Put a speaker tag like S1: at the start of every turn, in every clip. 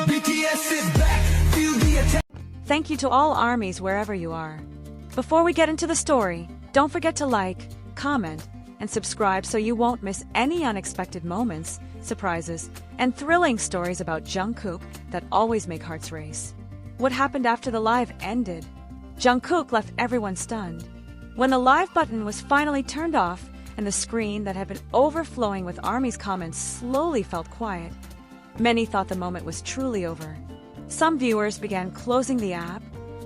S1: BTS is back, feel the attack.
S2: Thank you to all ARMYs wherever you are. Before we get into the story, don't forget to like, comment, and subscribe so you won't miss any unexpected moments, surprises, and thrilling stories about Jungkook that always make hearts race. What happened after the live ended? Jungkook left everyone stunned. When the live button was finally turned off and the screen that had been overflowing with ARMY's comments slowly felt quiet, many thought the moment was truly over. Some viewers began closing the app,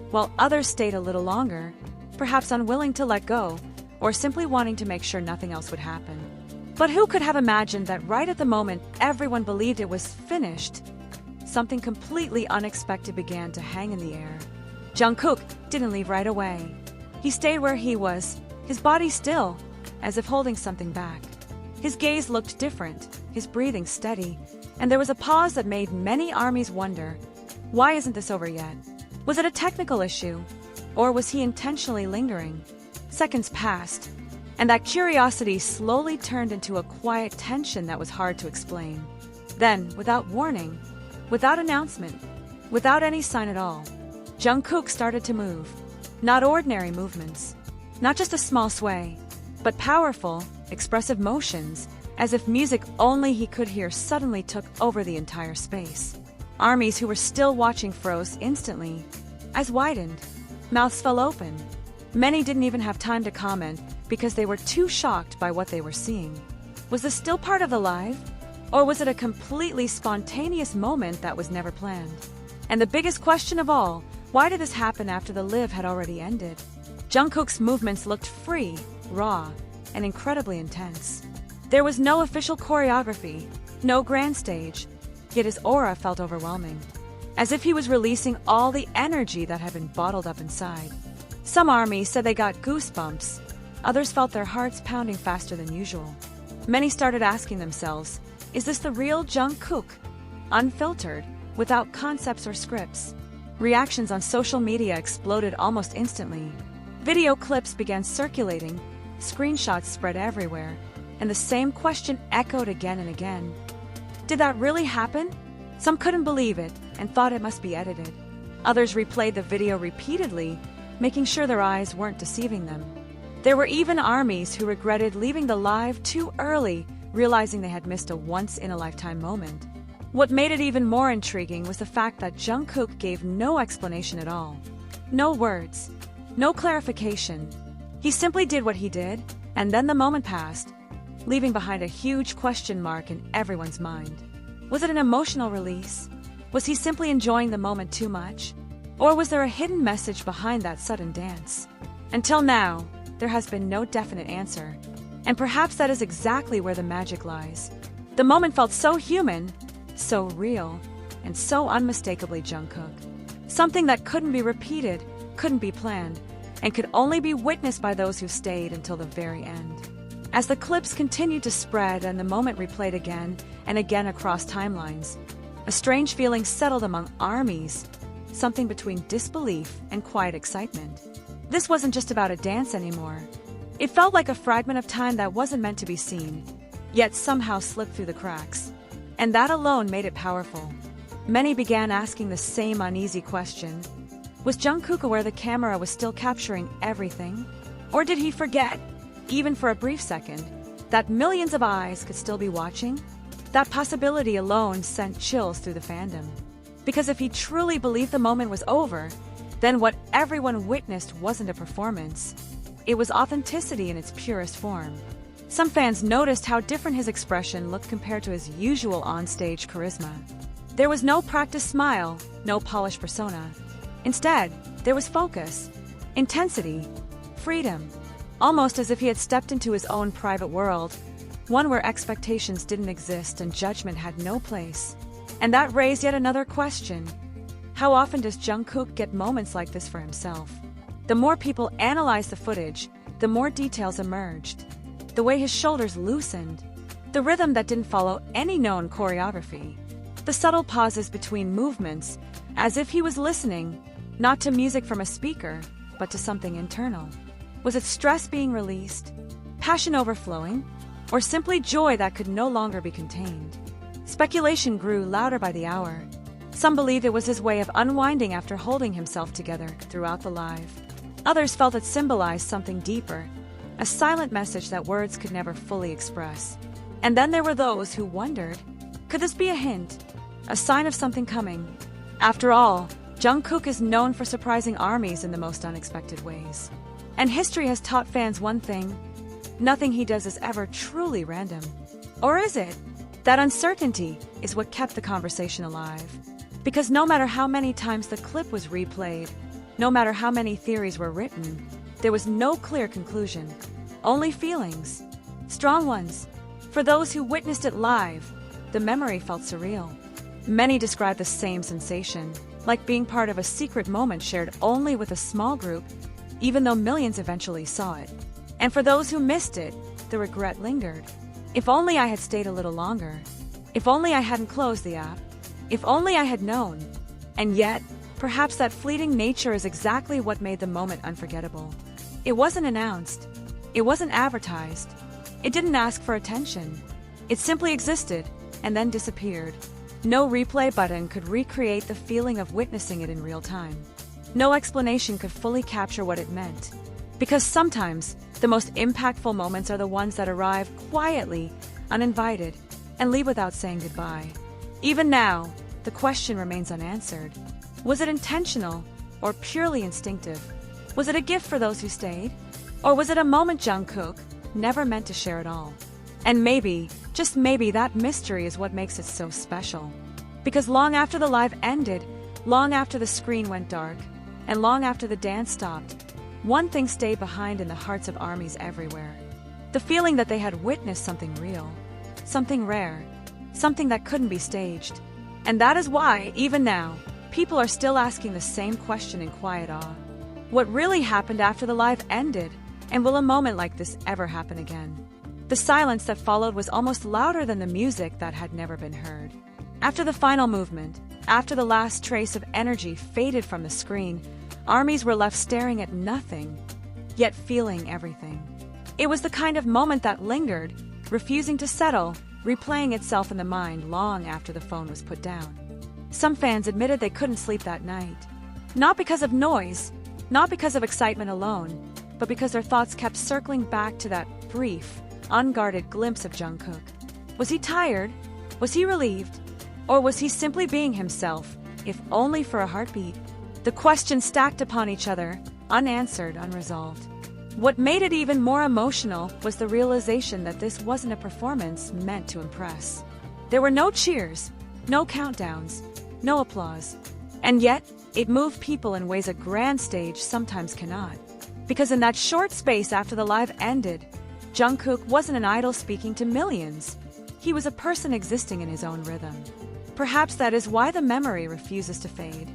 S2: while others stayed a little longer, perhaps unwilling to let go, or simply wanting to make sure nothing else would happen. But who could have imagined that right at the moment everyone believed it was finished, something completely unexpected began to hang in the air. Jungkook didn't leave right away. He stayed where he was, his body still, as if holding something back. His gaze looked different, his breathing steady, and there was a pause that made many ARMYs wonder, why isn't this over yet? Was it a technical issue? Or was he intentionally lingering? Seconds passed, and that curiosity slowly turned into a quiet tension that was hard to explain. Then, without warning, without announcement, without any sign at all, Jungkook started to move. Not ordinary movements, not just a small sway, but powerful, expressive motions, as if music only he could hear suddenly took over the entire space. ARMYs who were still watching froze instantly. Eyes widened, mouths fell open. Many didn't even have time to comment because they were too shocked by what they were seeing. Was this still part of the live? Or was it a completely spontaneous moment that was never planned? And the biggest question of all, why did this happen after the live had already ended? Jungkook's movements looked free, raw, and incredibly intense. There was no official choreography, no grand stage, yet his aura felt overwhelming, as if he was releasing all the energy that had been bottled up inside. Some ARMYs said they got goosebumps, others felt their hearts pounding faster than usual. Many started asking themselves, is this the real Jungkook? Unfiltered, without concepts or scripts. Reactions on social media exploded almost instantly. Video clips began circulating, screenshots spread everywhere, and the same question echoed again and again. Did that really happen? Some couldn't believe it and thought it must be edited. Others replayed the video repeatedly, making sure their eyes weren't deceiving them. There were even ARMYs who regretted leaving the live too early, realizing they had missed a once-in-a-lifetime moment. What made it even more intriguing was the fact that Jungkook gave no explanation at all. No words, no clarification. He simply did what he did, and then the moment passed, leaving behind a huge question mark in everyone's mind. Was it an emotional release? Was he simply enjoying the moment too much? Or was there a hidden message behind that sudden dance? Until now, there has been no definite answer, and perhaps that is exactly where the magic lies. The moment felt so human, so real, and so unmistakably Jungkook. Something that couldn't be repeated, couldn't be planned, and could only be witnessed by those who stayed until the very end. As the clips continued to spread and the moment replayed again and again across timelines, a strange feeling settled among ARMYs, something between disbelief and quiet excitement. This wasn't just about a dance anymore. It felt like a fragment of time that wasn't meant to be seen, yet somehow slipped through the cracks. And that alone made it powerful. Many began asking the same uneasy question. Was Jungkook aware the camera was still capturing everything? Or did he forget, even for a brief second, that millions of eyes could still be watching? That possibility alone sent chills through the fandom. Because if he truly believed the moment was over, then what everyone witnessed wasn't a performance. It was authenticity in its purest form. Some fans noticed how different his expression looked compared to his usual on-stage charisma. There was no practiced smile, no polished persona. Instead, there was focus, intensity, freedom, almost as if he had stepped into his own private world, one where expectations didn't exist and judgment had no place. And that raised yet another question. How often does Jungkook get moments like this for himself? The more people analyzed the footage, the more details emerged. The way his shoulders loosened, the rhythm that didn't follow any known choreography, the subtle pauses between movements, as if he was listening, not to music from a speaker, but to something internal. Was it stress being released, passion overflowing, or simply joy that could no longer be contained? Speculation grew louder by the hour. Some believed it was his way of unwinding after holding himself together throughout the live. Others felt it symbolized something deeper, a silent message that words could never fully express. And then there were those who wondered, could this be a hint, a sign of something coming? After all, Jungkook is known for surprising armies in the most unexpected ways. And history has taught fans one thing: nothing he does is ever truly random. Or is it? That uncertainty is what kept the conversation alive. Because no matter how many times the clip was replayed, no matter how many theories were written, there was no clear conclusion. Only feelings. Strong ones. For those who witnessed it live, the memory felt surreal. Many described the same sensation, like being part of a secret moment shared only with a small group, even though millions eventually saw it. And for those who missed it, the regret lingered. If only I had stayed a little longer. If only I hadn't closed the app. If only I had known. And yet, perhaps that fleeting nature is exactly what made the moment unforgettable. It wasn't announced. It wasn't advertised. It didn't ask for attention. It simply existed, and then disappeared. No replay button could recreate the feeling of witnessing it in real time. No explanation could fully capture what it meant. Because sometimes, the most impactful moments are the ones that arrive quietly, uninvited, and leave without saying goodbye. Even now, the question remains unanswered. Was it intentional, or purely instinctive? Was it a gift for those who stayed? Or was it a moment Jungkook never meant to share at all? And maybe, just maybe, that mystery is what makes it so special. Because long after the live ended, long after the screen went dark, and long after the dance stopped, one thing stayed behind in the hearts of armies everywhere. The feeling that they had witnessed something real, something rare, something that couldn't be staged. And that is why, even now, people are still asking the same question in quiet awe. What really happened after the live ended? And will a moment like this ever happen again? The silence that followed was almost louder than the music that had never been heard. After the final movement, after the last trace of energy faded from the screen, armies were left staring at nothing, yet feeling everything. It was the kind of moment that lingered, refusing to settle, replaying itself in the mind long after the phone was put down. Some fans admitted they couldn't sleep that night. Not because of noise, not because of excitement alone, but because their thoughts kept circling back to that brief, unguarded glimpse of Jungkook. Was he tired? Was he relieved? Or was he simply being himself, if only for a heartbeat? The questions stacked upon each other, unanswered, unresolved. What made it even more emotional was the realization that this wasn't a performance meant to impress. There were no cheers, no countdowns, no applause. And yet, it moved people in ways a grand stage sometimes cannot. Because in that short space after the live ended, Jungkook wasn't an idol speaking to millions. He was a person existing in his own rhythm. Perhaps that is why the memory refuses to fade.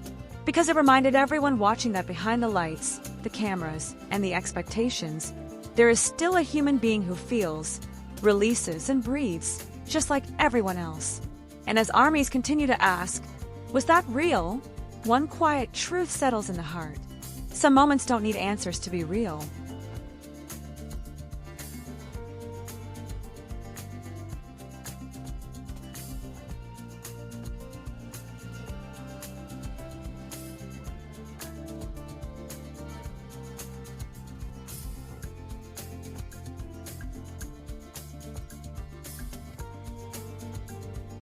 S2: Because it reminded everyone watching that behind the lights, the cameras, and the expectations, there is still a human being who feels, releases, and breathes, just like everyone else. And as armies continue to ask, was that real? One quiet truth settles in the heart. Some moments don't need answers to be real.